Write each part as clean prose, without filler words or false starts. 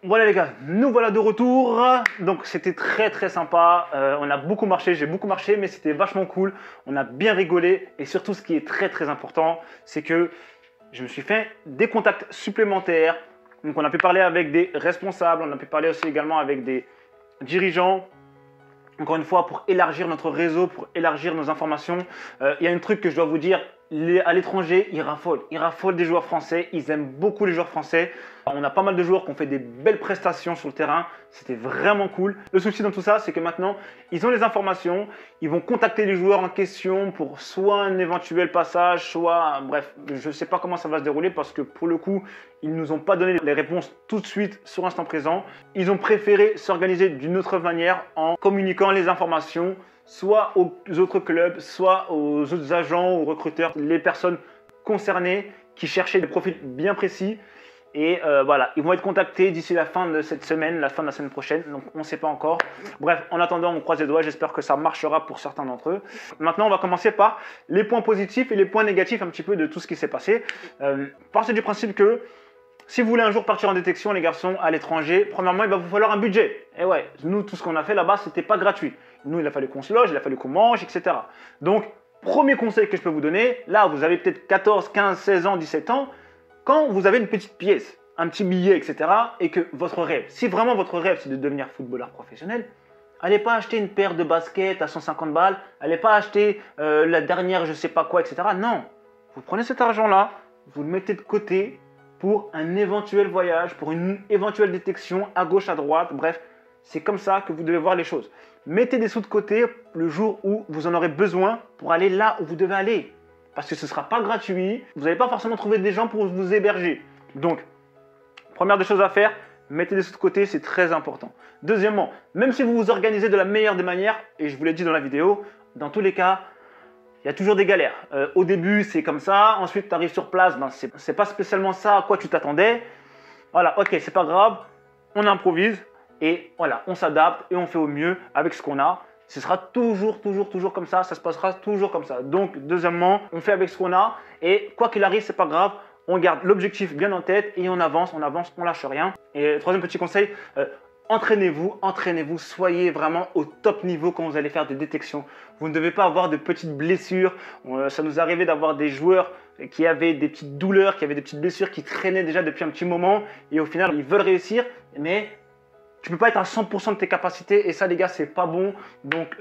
Voilà les gars, nous voilà de retour. Donc c'était très sympa. On a beaucoup marché, j'ai beaucoup marché, mais c'était vachement cool. On a bien rigolé et surtout ce qui est très important, c'est que je me suis fait des contacts supplémentaires. Donc on a pu parler avec des responsables, on a pu parler aussi également avec des dirigeants. Encore une fois, pour élargir notre réseau, pour élargir nos informations. Il y a un truc que je dois vous dire, à l'étranger, ils raffolent des joueurs français, ils aiment beaucoup les joueurs français. On a pas mal de joueurs qui ont fait des belles prestations sur le terrain, c'était vraiment cool. Le souci dans tout ça, c'est que maintenant, ils ont les informations, ils vont contacter les joueurs en question pour soit un éventuel passage, soit, bref, je ne sais pas comment ça va se dérouler parce que pour le coup, ils ne nous ont pas donné les réponses tout de suite sur l'instant présent. Ils ont préféré s'organiser d'une autre manière en communiquant les informations soit aux autres clubs, soit aux autres agents ou recruteurs, les personnes concernées qui cherchaient des profils bien précis. Et voilà, ils vont être contactés d'ici la fin de cette semaine, la fin de la semaine prochaine, donc on ne sait pas encore. Bref, en attendant, on croise les doigts, j'espère que ça marchera pour certains d'entre eux. Maintenant, on va commencer par les points positifs et les points négatifs un petit peu de tout ce qui s'est passé. Partez du principe que si vous voulez un jour partir en détection, les garçons, à l'étranger, premièrement, il va vous falloir un budget. Et ouais, nous, tout ce qu'on a fait là-bas, c'était pas gratuit. Nous, il a fallu qu'on se loge, il a fallu qu'on mange, etc. Donc, premier conseil que je peux vous donner, là, vous avez peut-être 14, 15, 16 ans, 17 ans, quand vous avez une petite pièce, un petit billet, etc., et que votre rêve, si vraiment votre rêve, c'est de devenir footballeur professionnel, allez pas acheter une paire de baskets à 150 balles, allez pas acheter la dernière je sais pas quoi, etc. Non, vous prenez cet argent-là, vous le mettez de côté pour un éventuel voyage, pour une éventuelle détection à gauche, à droite, bref, c'est comme ça que vous devez voir les choses. Mettez des sous de côté le jour où vous en aurez besoin pour aller là où vous devez aller. Parce que ce ne sera pas gratuit, vous n'allez pas forcément trouver des gens pour vous héberger. Donc, première des choses à faire, mettez des sous de côté, c'est très important. Deuxièmement, même si vous vous organisez de la meilleure des manières, et je vous l'ai dit dans la vidéo, dans tous les cas, il y a toujours des galères. Au début, c'est comme ça, ensuite tu arrives sur place, ben, c'est pas spécialement ça à quoi tu t'attendais. Voilà, ok, c'est pas grave, on improvise, et voilà, on s'adapte et on fait au mieux avec ce qu'on a. Ce sera toujours comme ça se passera toujours comme ça. Donc, deuxièmement, on fait avec ce qu'on a et quoi qu'il arrive, c'est pas grave, on garde l'objectif bien en tête et on avance, on lâche rien. Et troisième petit conseil, entraînez-vous, soyez vraiment au top niveau quand vous allez faire des détections. Vous ne devez pas avoir de petites blessures. Ça nous arrivait d'avoir des joueurs qui avaient des petites douleurs, qui avaient des petites blessures qui traînaient déjà depuis un petit moment et au final, ils veulent réussir, mais tu ne peux pas être à 100% de tes capacités et ça les gars c'est pas bon, donc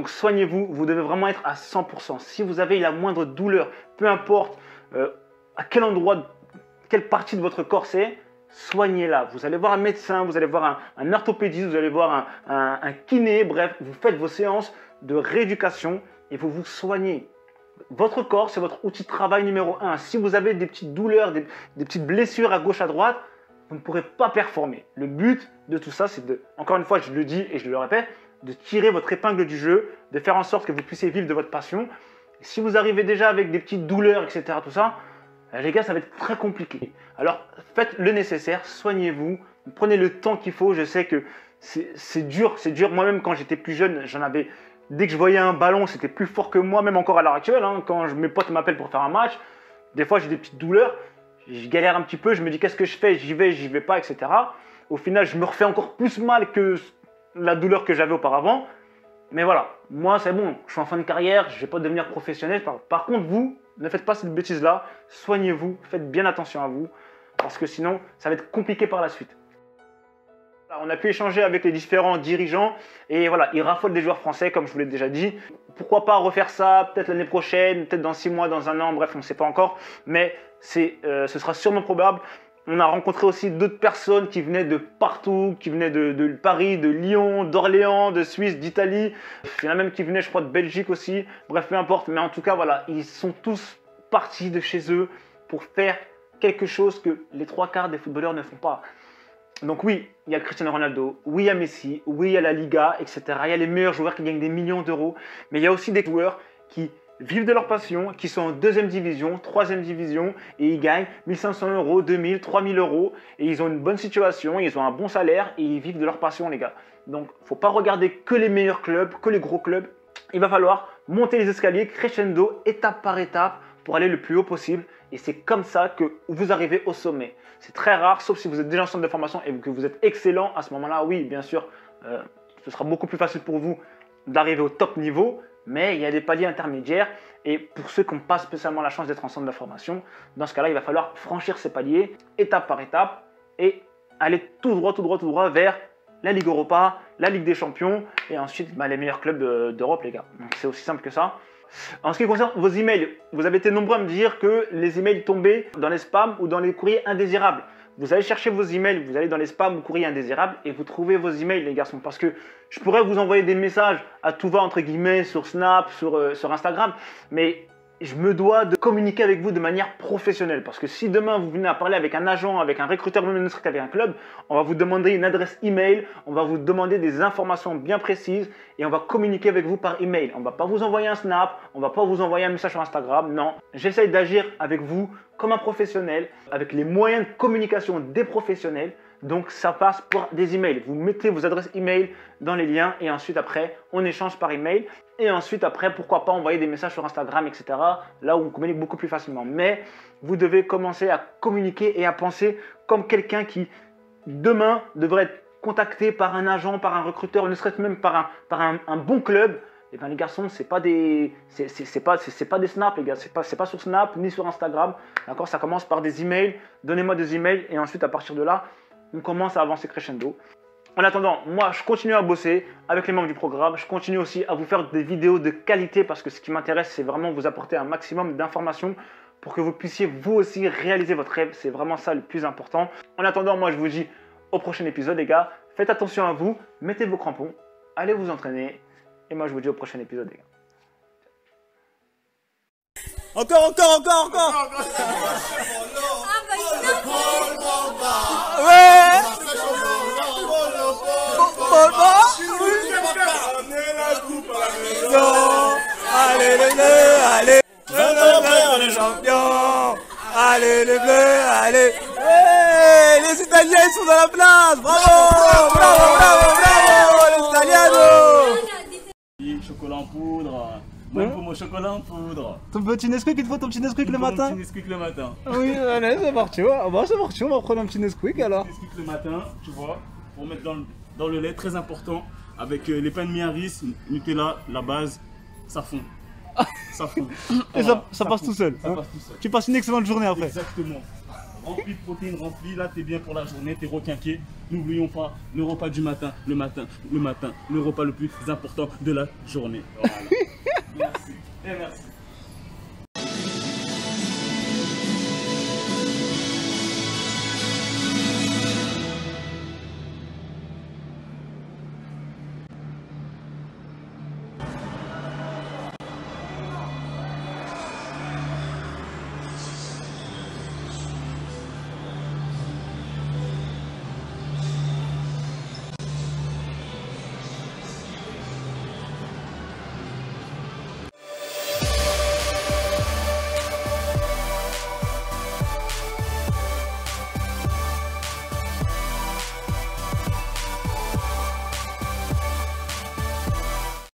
soignez-vous, vous devez vraiment être à 100%. Si vous avez la moindre douleur, peu importe à quel endroit, quelle partie de votre corps c'est, soignez-la. Vous allez voir un médecin, vous allez voir un orthopédiste, vous allez voir un kiné, bref, vous faites vos séances de rééducation et vous vous soignez. Votre corps c'est votre outil de travail numéro 1. Si vous avez des petites douleurs, des petites blessures à gauche, à droite, vous ne pourrez pas performer. Le but de tout ça, c'est de, encore une fois, je le dis et je le répète, de tirer votre épingle du jeu, de faire en sorte que vous puissiez vivre de votre passion. Et si vous arrivez déjà avec des petites douleurs, etc., tout ça, les gars, ça va être très compliqué. Alors, faites le nécessaire, soignez-vous, prenez le temps qu'il faut. Je sais que c'est dur. Moi-même, quand j'étais plus jeune, dès que je voyais un ballon, c'était plus fort que moi, même encore à l'heure actuelle. Quand mes potes m'appellent pour faire un match, des fois, j'ai des petites douleurs. Je galère un petit peu, je me dis qu'est-ce que je fais, j'y vais pas, etc. Au final, je me refais encore plus mal que la douleur que j'avais auparavant. Mais voilà, moi c'est bon, je suis en fin de carrière, je ne vais pas devenir professionnel. Par contre, vous, ne faites pas cette bêtise-là, soignez-vous, faites bien attention à vous, parce que sinon, ça va être compliqué par la suite. On a pu échanger avec les différents dirigeants et voilà, ils raffolent des joueurs français comme je vous l'ai déjà dit. Pourquoi pas refaire ça peut-être l'année prochaine, peut-être dans 6 mois, dans un an, bref, on ne sait pas encore. Mais ce sera sûrement probable. On a rencontré aussi d'autres personnes qui venaient de partout, qui venaient de Paris, de Lyon, d'Orléans, de Suisse, d'Italie. Il y en a même qui venaient, je crois, de Belgique aussi. Bref, peu importe. Mais en tout cas, voilà, ils sont tous partis de chez eux pour faire quelque chose que les 3/4 des footballeurs ne font pas. Donc oui, il y a Cristiano Ronaldo, oui il y a Messi, oui il y a la Liga, etc. Il y a les meilleurs joueurs qui gagnent des millions d'euros, mais il y a aussi des joueurs qui vivent de leur passion, qui sont en 2e division, 3e division, et ils gagnent 1500 euros, 2000, 3000 euros, et ils ont une bonne situation, ils ont un bon salaire, et ils vivent de leur passion les gars. Donc il ne faut pas regarder que les meilleurs clubs, que les gros clubs, il va falloir monter les escaliers, crescendo, étape par étape, pour aller le plus haut possible. Et c'est comme ça que vous arrivez au sommet. C'est très rare, sauf si vous êtes déjà en centre de formation et que vous êtes excellent. À ce moment-là, oui, bien sûr, ce sera beaucoup plus facile pour vous d'arriver au top niveau. Mais il y a des paliers intermédiaires. Et pour ceux qui n'ont pas spécialement la chance d'être en centre de formation, dans ce cas-là, il va falloir franchir ces paliers étape par étape et aller tout droit vers la Ligue Europa, la Ligue des Champions et ensuite les meilleurs clubs d'Europe, les gars. Donc c'est aussi simple que ça. En ce qui concerne vos emails, vous avez été nombreux à me dire que les emails tombaient dans les spams ou dans les courriers indésirables. Vous allez chercher vos emails, vous allez dans les spams ou courriers indésirables et vous trouvez vos emails, les garçons. Parce que je pourrais vous envoyer des messages à tout va, entre guillemets, sur Snap, sur Instagram, mais je me dois de communiquer avec vous de manière professionnelle. Parce que si demain vous venez à parler avec un agent, avec un recruteur, même ne serait qu'avec un club, on va vous demander une adresse email, on va vous demander des informations bien précises et on va communiquer avec vous par email. On ne va pas vous envoyer un snap, on ne va pas vous envoyer un message sur Instagram, non. J'essaye d'agir avec vous comme un professionnel, avec les moyens de communication des professionnels. Donc ça passe par des emails. Vous mettez vos adresses email dans les liens et ensuite après on échange par email. Et ensuite après pourquoi pas envoyer des messages sur Instagram, etc. Là où on communique beaucoup plus facilement. Mais vous devez commencer à communiquer et à penser comme quelqu'un qui demain devrait être contacté par un agent, par un recruteur, ne serait-ce même par un bon club. Et bien les garçons, c'est pas des snaps les gars, c'est pas sur Snap ni sur Instagram. D'accord, ça commence par des emails. Donnez-moi des emails et ensuite à partir de là, on commence à avancer crescendo. En attendant, moi, je continue à bosser avec les membres du programme. Je continue aussi à vous faire des vidéos de qualité parce que ce qui m'intéresse, c'est vraiment vous apporter un maximum d'informations pour que vous puissiez vous aussi réaliser votre rêve. C'est vraiment ça le plus important. En attendant, moi, je vous dis au prochain épisode, les gars. Faites attention à vous, mettez vos crampons, allez vous entraîner. Et moi, je vous dis au prochain épisode, les gars. Encore. Ouais. Allez les bleus, allez. On est champions. Allez les bleus, allez. Ouais, les Italiens ils sont dans la place. Bravo, les Italianos. Chocolat en poudre. Même pour mon chocolat en poudre. Ton petit Nesquik, il te faut ton petit Nesquik le matin? Un petit Nesquik le matin. Oui, allez, c'est parti. Ah bah c'est parti, on va prendre un petit Nesquik alors. Un petit Nesquik le matin, tu vois, pour mettre dans le lait, très important. Avec les pains de Miaris, Nutella, la base, ça fond. Ça fond. Et Voilà, ça passe fond. tout seul. Ça Hein. passe tout seul. Tu passes une excellente journée après. Exactement. Rempli de protéines, rempli, là t'es bien pour la journée, t'es requinqué. N'oublions pas le repas du matin, le matin, le repas le plus important de la journée. Voilà. Merci. Et merci.